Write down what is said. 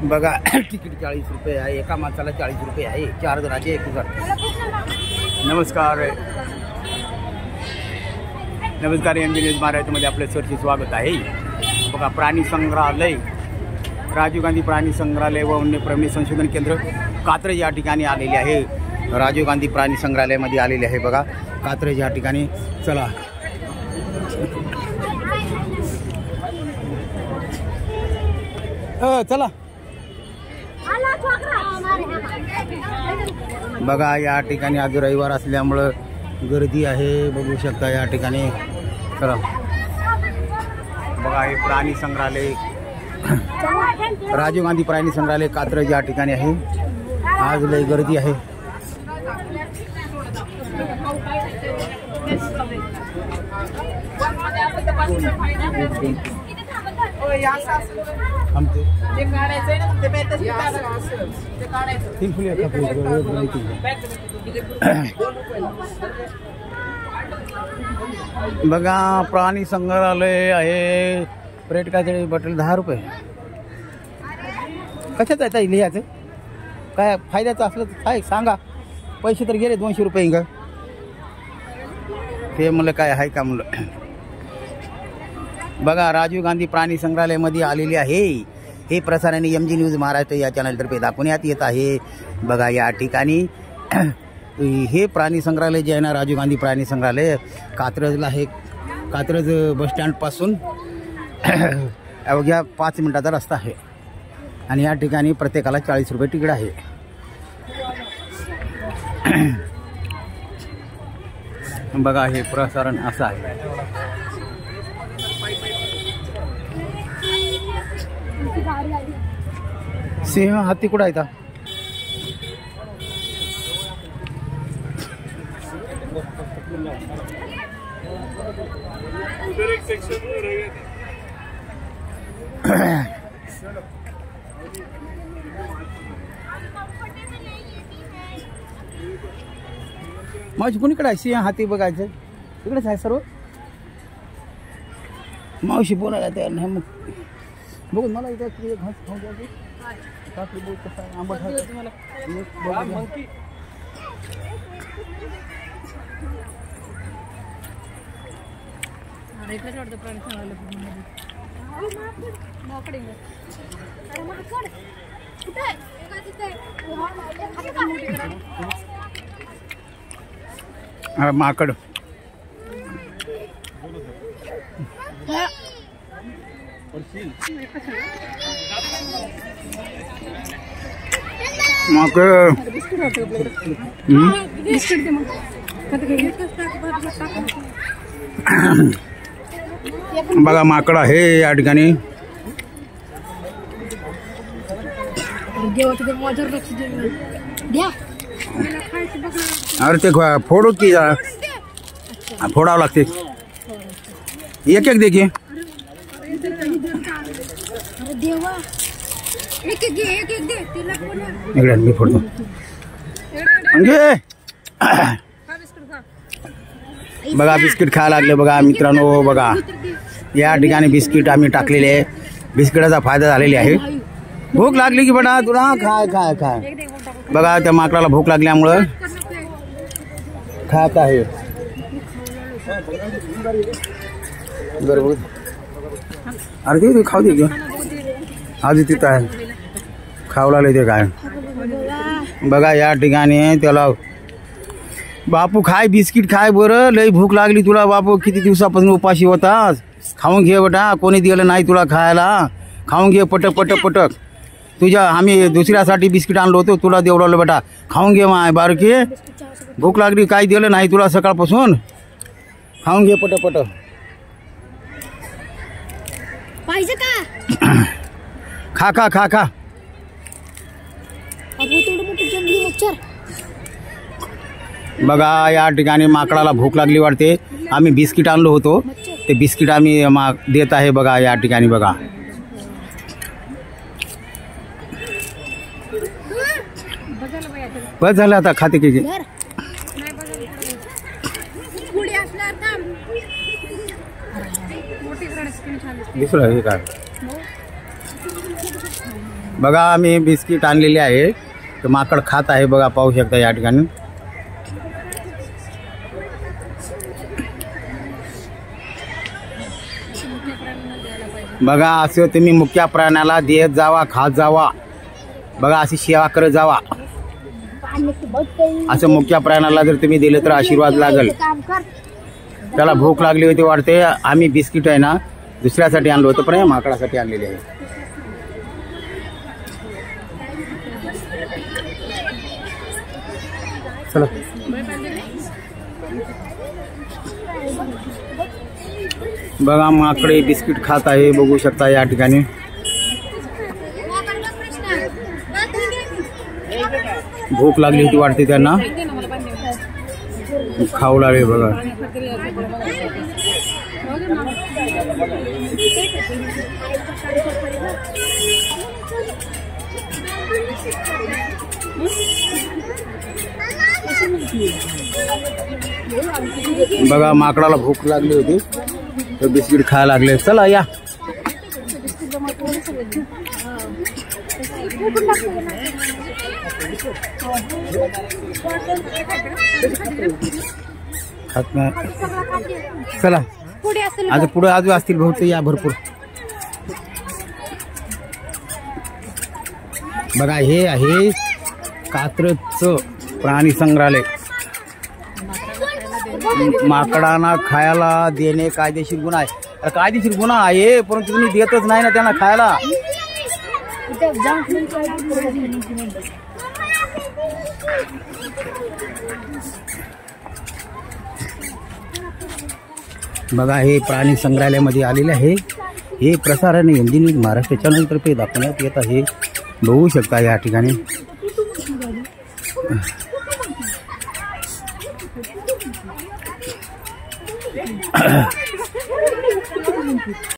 बघा तिकीट 40 रुपये आहे, एका माणसाला 40 रुपये आहे, 4 जणांचे 1000। नमस्कार नमस्कार, एमजी न्यूज महाराष्ट्रामध्ये आपले सरचे स्वागत आहे। बघा प्राणी संग्रहालय, राजीव गांधी प्राणी संग्रहालय व वन्यप्रेमी संशोधन केंद्र कात्रज या ठिकाणी आलेले आहे। राजीव गांधी प्राणी संग्रहालयामध्ये आलेले आहे बघा कात्रज या ठिकाणी। चला चला बघा या ठिकाणी आज रविवार असल्यामुळं गर्दी आहे, बघू शकता या ठिकाणी। चला बघा हे प्राणी संग्रहालय, राजीव गांधी प्राणी संग्रहालय कात्रज या ठिकाणी आहे। आज लय गर्दी आहे। बघा प्राणी संग्रहालय आहे, रेट काय बॉटल 10 रुपये। कशाचं आहे ताई लिहायचं, काय फायद्याचं असलं तर काय सांगा, पैसे तर गेले 200 रुपये का ते, म्हणलं काय आहे का म्हणलं। बघा राजीव गांधी प्राणी संग्रहालयामध्ये आलेले आहे। हे प्रसारण एमजी न्यूज महाराष्ट्र या चॅनलतर्फे दाखवण्यात येत आहे। बघा या ठिकाणी हे प्राणी संग्रहालय जे आहे ना, राजीव गांधी प्राणी संग्रहालय कात्रजला आहे। कात्रज बसस्टँडपासून अवघ्या 5 मिनिटाचा रस्ता आहे आणि या ठिकाणी प्रत्येकाला 40 रुपये तिकीट आहे। बघा हे प्रसारण असं आहे। सिंह हत्ती कुठं आहे? मावशी कोणीकडे आहे? सिंह हाती बघायचं तिकडेच आहे सर्व। मावशी बोलायला तयार नाही, मग बघू मला इथे घास खाऊ द्यायचं काकडी बोल कसं आहे, आंबट आहे तुम्हाला। माकड बघा माकड आहे या ठिकाणी। अरे ते फोडू की फोडावं लागते, एक एक देखीए इकडे मी फोडतो। बघा बिस्किट खायला लागले बघा मित्रांनो। बघा या ठिकाणी बिस्किट आम्ही टाकलेले आहे, बिस्किटाचा फायदा झालेला आहे। भूक लागली की बेटा तुला खाय खाय खाय। बघा त्या माकडाला भूक लागल्यामुळं खात आहे। बरोबर अरे ते खाऊ दे आधी तिथं आहे खाऊ लागले ते काय। बघा या ठिकाणी त्याला बापू खाय बिस्किट खाय, बरं लई भूक लागली तुला बापू, किती दिवसापासून उपाशी होतास, खाऊन घे बेटा, कोणी दिलं नाही तुला खायला, खाऊन घे पटक पटक पटक। तुझ्या आम्ही दुसऱ्यासाठी बिस्किट आणलो होतो, तुला देऊ लागलो बेटा, खाऊन घे माय बारके, भूक लागली, काही दिलं नाही तुला सकाळपासून, खाऊन घे पटक पटक। पाहिजे का? खा खा खा खा। बघा या ठिकाणी माकडाला भूक लागली वाटते, आम्ही बिस्किट आणलो होतो, ते बिस्किट आम्ही देत आहे बघा या ठिकाणी। बघा बस झालं आता, खाते की दुसरं हे काय बघा आम्ही बिस्किट आणलेली आहे, तर माकड खात आहे बघा, पाहू शकता या ठिकाणी. बघा असं तुम्ही मुक्या प्राण्याला देत जावा, खात जावा. बघा अशी सेवा करत जावा. असं मुक्या प्राण्याला जर तुम्ही दिलं तर आशीर्वाद लागेल. त्याला भूक लागली होती वाटते. आम्ही बिस्किट आहे ना दुसऱ्यासाठी आणलं होतं, पण या माकडासाठी आणलेले आहे. चला बघा माकडे बिस्किट खात आहे, बघू शकता या ठिकाणी. भूक लागली होती वाटते त्यांना, खाऊ लागले बघा. बघा माकडाला भूक लागली होती तर बिस्किट खायला लागले. चला या. चला आता पुढे अजून असतील बहुतेक या भरपूर. बघा हे आहे कात्रजचं प्राणी संग्रहालय. माकडांना खायला देणे कायदेशीर गुन्हा आहे. कायदेशीर गुन्हा आहे, परंतु तुम्ही देतच नाही ना त्यांना खायला. बघा हे प्राणी संग्रहालयामध्ये आलेले आहे. हे प्रसारण हिंदी न्यूज महाराष्ट्र चॅनलतर्फे दाखवण्यात येत आहे, बघू शकता या ठिकाणी.